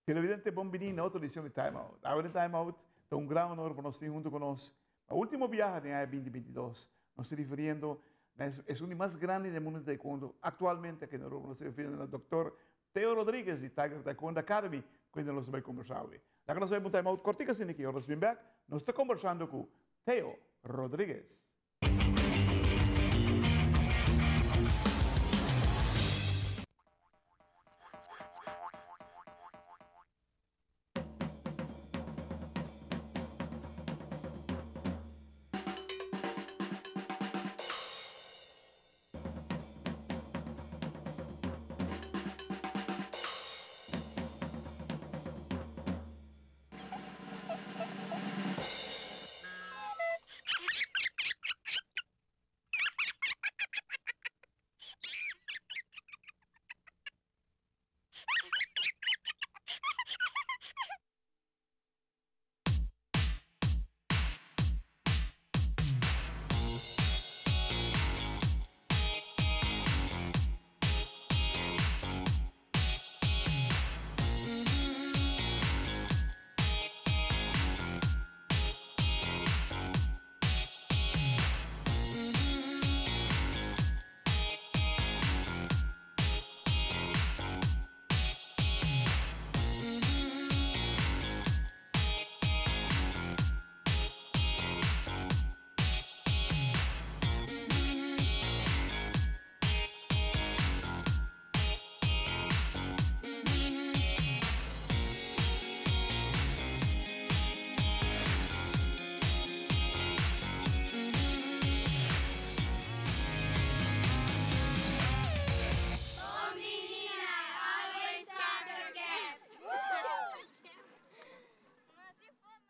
Televidente, bom-vindo a outra edição de Time Out. Agora em Time Out, é um grande honor para nós ter junto conosco o último viaje de 2022. Nos se referindo, é o mais grande do mundo de taekwondo atualmente aqui na Europa. Nos se referindo ao Dr. Theo Rodrigues de Tiger Taekwondo Academy, que nós vamos conversar hoje. Agora nós vamos um Time Out cortico assim aqui. Nós vamos back. Nós estamos conversando com Theo Rodrigues.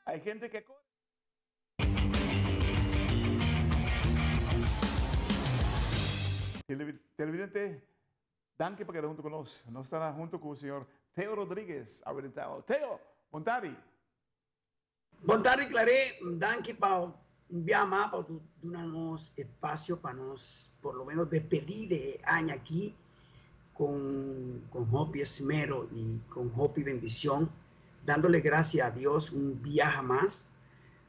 Hay gente que corre. Televidente, danke por quedar junto con nosotros. Nos estará junto con el señor Theo Rodrigues. Theo, Montari. Montari, Claré, danke por enviarme, por darnos espacio para nos, por lo menos, despedir de año aquí con Hopi Esmero y con Hopi Bendición, dándole gracias a Dios un viaje más,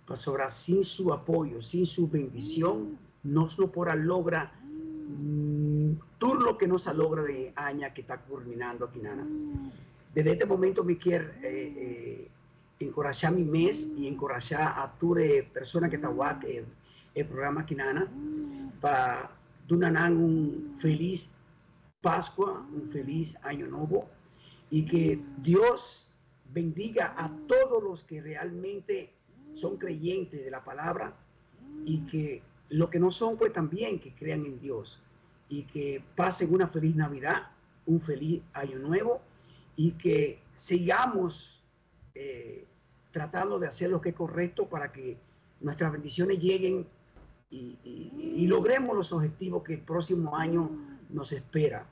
pues ahora sin su apoyo, sin su bendición, no podrá lograr todo lo que nos logra de año que está culminando aquí nada. Desde este momento me quiero encorajar mi mes y encorajar a todas las personas que están en el programa aquí nada para dar un feliz Pascua, un feliz año nuevo y que Dios bendiga a todos los que realmente son creyentes de la palabra y que los que no son, pues también que crean en Dios y que pasen una feliz Navidad, un feliz año nuevo y que sigamos tratando de hacer lo que es correcto para que nuestras bendiciones lleguen y logremos los objetivos que el próximo año nos espera,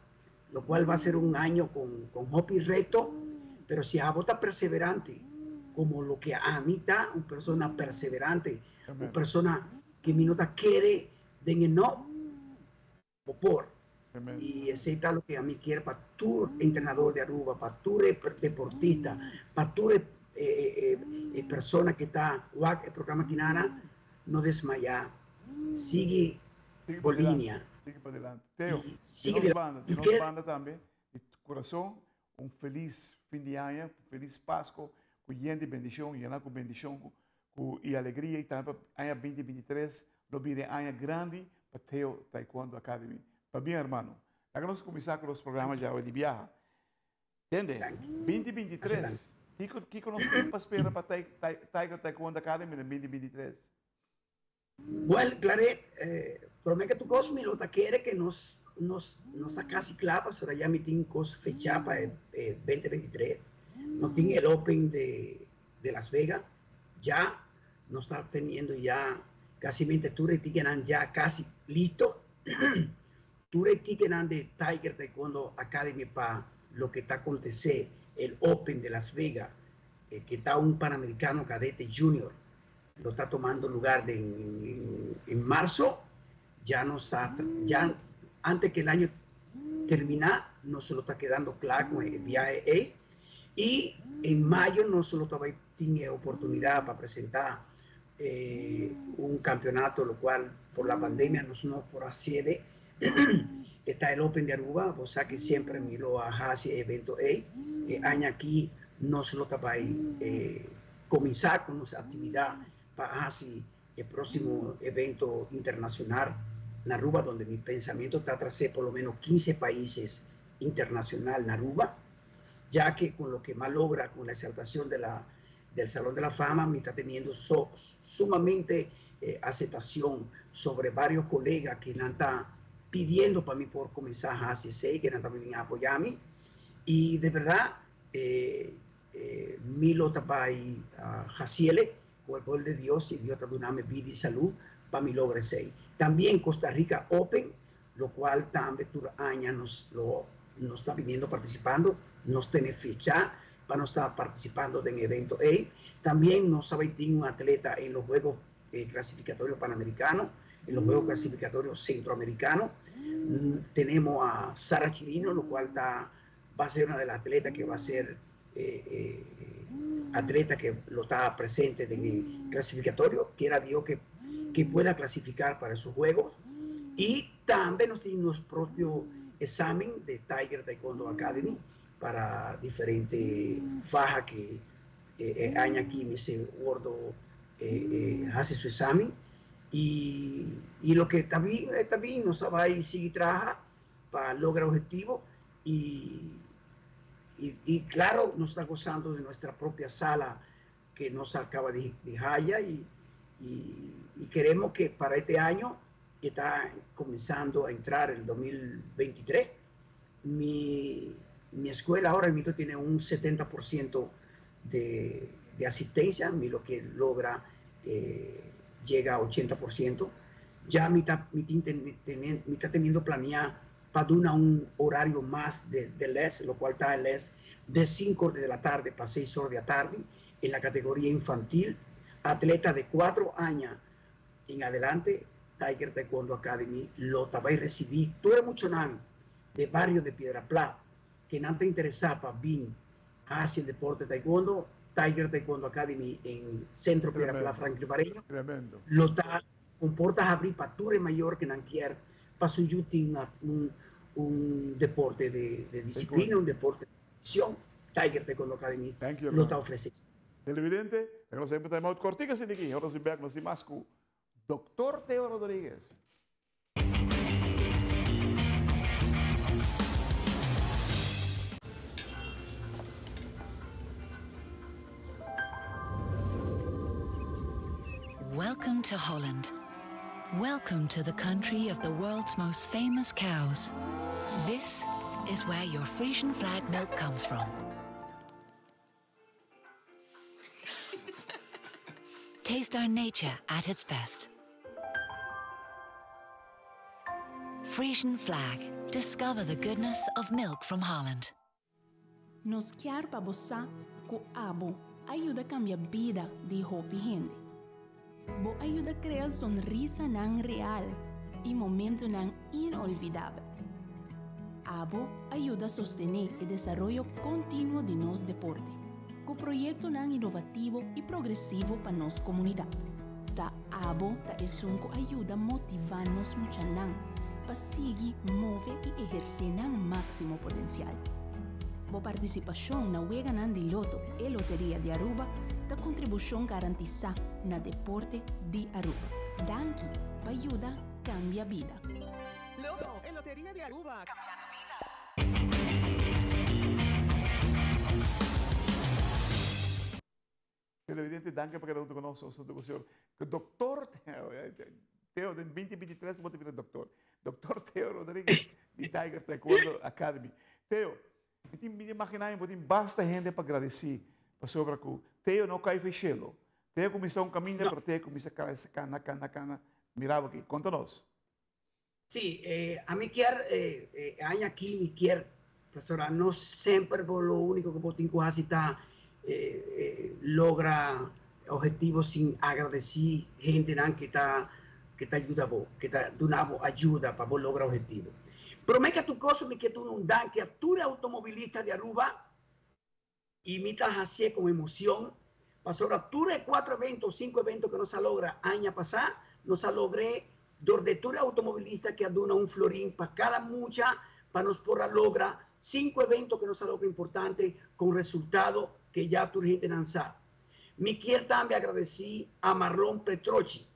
lo cual va a ser un año con Hopi reto. Pero si a vos estás perseverante, como lo que a mí está, una persona perseverante, Amen. una persona que mi nota quiere, de no, o por. Amen. Y ese está lo que a mí quiere para tu entrenador de Aruba, para tu deportista, para tu persona que está en el programa Quinana, no desmayar. Sigue por línea. Sigue por delante. Theo, sigue nos banda también, de corazón, un feliz fin de año, feliz Pascua, con gente bendición, llenar con bendición y alegría, y también para año 2023, nos viene año grande para Theo Taekwondo Academy. Para bien, hermano, vamos a comenzar con los programas ya hoy de viaje. ¿Entiendes? 2023, ¿qué conocemos para esperar para Tiger Taekwondo Academy en 2023? Bueno, Claret, prometo que tu Cosmi lo quiere que nos está casi claro, pero ya me tiene fecha para el 2023. No tiene el Open de Las Vegas. Ya nos está teniendo ya casi 20 tours de ya casi listo. Tours de Tiger Taekwondo Academy para lo que está aconteciendo el Open de Las Vegas, que está un Panamericano Cadete Junior. Lo está tomando lugar en marzo. Ya no está, ya antes que el año terminar, no se lo está quedando claro con el viaje. Y en mayo no solo tiene oportunidad para presentar un campeonato, lo cual por la pandemia no por accede. Está el Open de Aruba, o sea que siempre miro a Hasi evento año aquí no solo está para comenzar con nuestra actividad para Hasi el próximo evento internacional en Aruba, donde mi pensamiento está tras por lo menos 15 países internacional en Aruba, ya que con lo que más logra con la exaltación del Salón de la Fama, me está teniendo sumamente aceptación sobre varios colegas que están pidiendo para mí por comenzar a hacer que también apoyarme. Y de verdad, Milo Tapai Jaciele, por el poder de Dios, y Dios te doname vida y salud para mi logre 6. También Costa Rica Open, lo cual también tu año nos está viniendo participando, nos tiene fecha para no estar participando en evento A. También nos sabe tiene un atleta en los Juegos clasificatorios panamericanos, en los Juegos clasificatorios centroamericanos. Tenemos a Sara Chirino, lo cual va a ser una de las atletas que va a ser atleta que lo está presente en el clasificatorio. Quiera Dios que pueda clasificar para esos Juegos. Y también nos tiene nuestro propio examen de Tiger Taekwondo Academy para diferentes fajas que año aquí me se gordo hace su examen y lo que también nos va a seguir trabajar para lograr objetivos y claro, nos está gozando de nuestra propia sala que nos acaba de Jaya y queremos que para este año que está comenzando a entrar el 2023, mi escuela ahora mismo tiene un 70% de asistencia, lo que logra llega a 80%. Ya me está teniendo planeado para un horario más de LES, lo cual está el LES de 5 de la tarde para 6 horas de la tarde en la categoría infantil. Atleta de 4 años en adelante, Tiger Taekwondo Academy lo va a recibir. Tú eres mucho de barrio de Piedra Plata, que no te interesa para venir hacia el deporte taekwondo. Tiger Taekwondo Academy en Centro Piedra Plata, Franklin Bareño. Tremendo. Lo está comportas abrir para tu mayor que no quiere para su un deporte de disciplina, un deporte de acción. Tiger Taekwondo Academy lo está ofreciendo. Televidente, nós sempre temos uma cortiga assim aqui, nós vamos mais com Dr. Teo Rodrigues. Welcome to Holland. Welcome to the country of the world's most famous cows. This is where your Frisian flag milk comes from. Taste our nature at its best. Frisian flag. Discover the goodness of milk from Holland. Nos quer babosa ku abo ayuda a cambiar vida de hopi gente. Bo ayuda a crear sonrisa nan real y momento nan inolvidable. Abo ayuda a sostener el desarrollo continuo de nos deporte, con proyecto nan innovativo y progresivo para nos comunidad. Ta abo ta esunco ayuda a motivarnos mucho nan para seguir, mover y ejercer nan máximo potencial. Bo participación na Wega nan de Loto e Lotería de Aruba da contribución garantizada na deporte de Aruba. Danki, pa ayuda, cambia vida. Loto e Lotería de Aruba. Cambiando vida. Televidente, danke por estar conosco, Dr. Teo, en 2023 vou te virar doutor. Dr. Teo Rodrigues, de Tiger Taekwondo Academy. Teo, eu me imaginar que tem bastante gente para agradecer sobre o Teo não cai fechelo. Teo começou um caminho para Teo começar a cana, mirava aqui. Conta-nos. Sí, a mí quiero, hay aquí, mi quiero, profesora, no siempre por lo único que tengo que hacer logra objetivos sin agradecer gente que te ayuda a vos, que te da ayuda para vos lograr objetivos. Pero me que tu cosa, me que tú no dan, que tú eres automovilista de Aruba, y me está haciendo con emoción. Pasó a tuve 4 eventos, 5 eventos que no se logra año pasado, no se logré de tour automovilista que aduna un florín para cada mucha, para nos por logra 5 eventos que no se logra importante con resultado que ya tu gente lanzar. Me quiero también agradecer a Marlon Petrochi,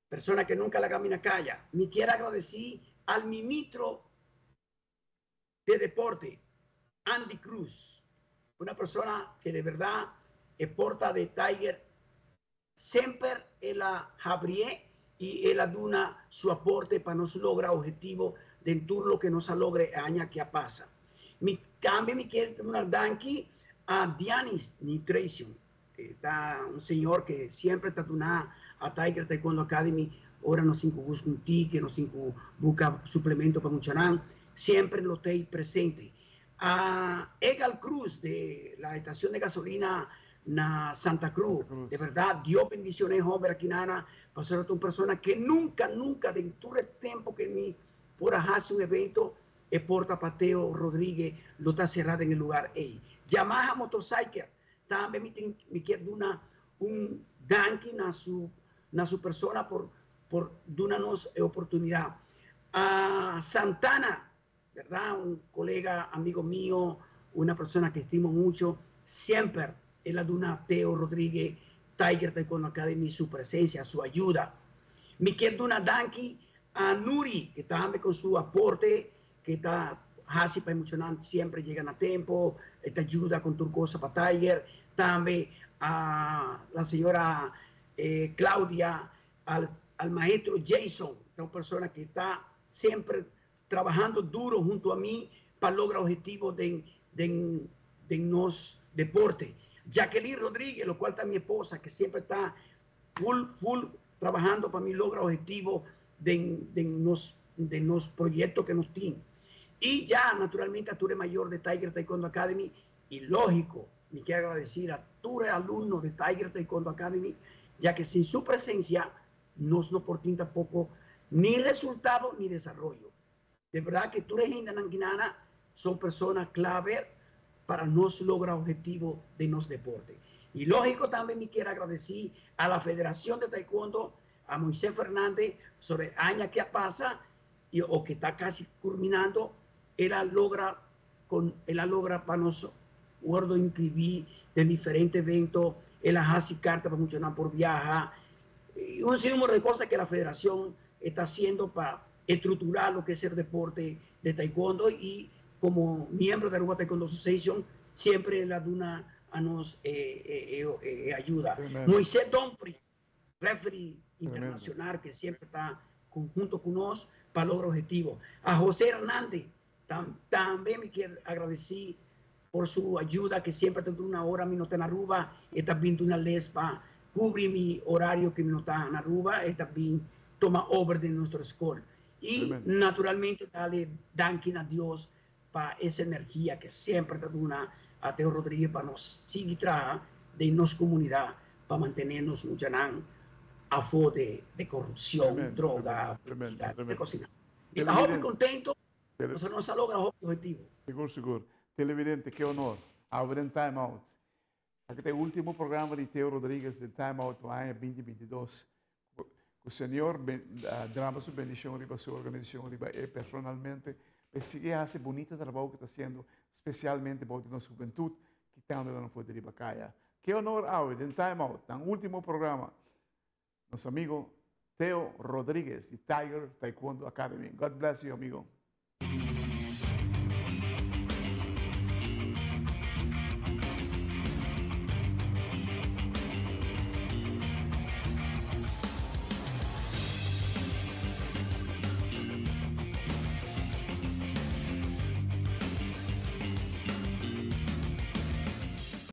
persona que nunca la camina calla. Me quiero agradecer al ministro de deporte, Andy Cruz, una persona que de verdad porta de Tiger siempre la abrió y él aduna su aporte para nos lograr objetivo dentro de lo que nos logre año que pasa. También me quiero una danki a Dianis Nutrition, que está un señor que siempre está donando a Tiger Taekwondo Academy. Ahora nos busca un ticket, nos busca suplemento para mucharan, siempre lo estoy presente. A Egal Cruz de la estación de gasolina na Santa Cruz, de verdad, Dios bendiciones, joven aquí nana, para ser una persona que nunca, dentro del tiempo que ni por hacer un evento, porta Pateo Rodríguez, lo está cerrado en el lugar. Yamaha Motorcycle, también me quiero un danking a su persona por darnos oportunidad. A Santana, ¿verdad? Un colega, amigo mío, una persona que estimo mucho, siempre él aduna Teo Rodríguez, Tiger Taekwondo Academy, su presencia, su ayuda. Me quiero una danki a Nuri, que también con su aporte, que está así para emocionar, siempre llegan a tiempo, te ayuda con tu cosa para Tiger. También a la señora Claudia, al maestro Jason, una persona que está siempre trabajando duro junto a mí para lograr objetivos de los deportes. Jacqueline Rodríguez, lo cual está mi esposa, que siempre está full trabajando para mí lograr objetivos de los proyectos que nos tienen. Y ya, naturalmente, a Ture Mayor de Tiger Taekwondo Academy, y lógico, me quiero agradecer a Ture alumnos de Tiger Taekwondo Academy, ya que sin su presencia nos no portin tampoco ni resultado ni desarrollo. De verdad que Ture gente Nanquinana son personas clave para nos lograr objetivos de los deportes. Y lógico, también me quiero agradecer a la Federación de Taekwondo, a Moisés Fernández, sobre años que pasa o que está casi culminando. Él logra para nosotros inscribir de diferentes eventos, él hace cartas para funcionar por viaja, y un sinnúmero de cosas que la federación está haciendo para estructurar lo que es el deporte de taekwondo, y como miembro de Aruba Taekwondo Association siempre la duna a nos ayuda. Tremendo. Moisés Donfrey, referee internacional, que siempre está junto con nosotros para lograr objetivos. A José Hernández, también me quiero agradecer por su ayuda, que siempre tengo una hora, mi nota en Aruba, está viendo una lespa, cubre mi horario que mi nota en Aruba, está bien, toma over de nuestro school. Y tremendo. Naturalmente, darle danking a Dios para esa energía que siempre está dando a Teo Rodríguez para nos seguir de nuestra comunidad, para mantenernos muchanan a favor de corrupción, tremendo, droga, tremendo. De cocina. Y estamos muy contentos, nosotros nos logra objetivo. Seguro. Televidente, qué honor. Ahora en Time Out. Aquí está el último programa de Teo Rodríguez de Time Out para el año 2022. El Señor derrama su bendición arriba su organización, arriba personalmente. Pero sigue hace bonito trabajo que está haciendo, especialmente para nuestra juventud, que está donde no fue de Ribacaya. Qué honor ahora en Time Out, en el último programa. Nuestro amigo Teo Rodríguez de Tiger Taekwondo Academy. God bless you, amigo.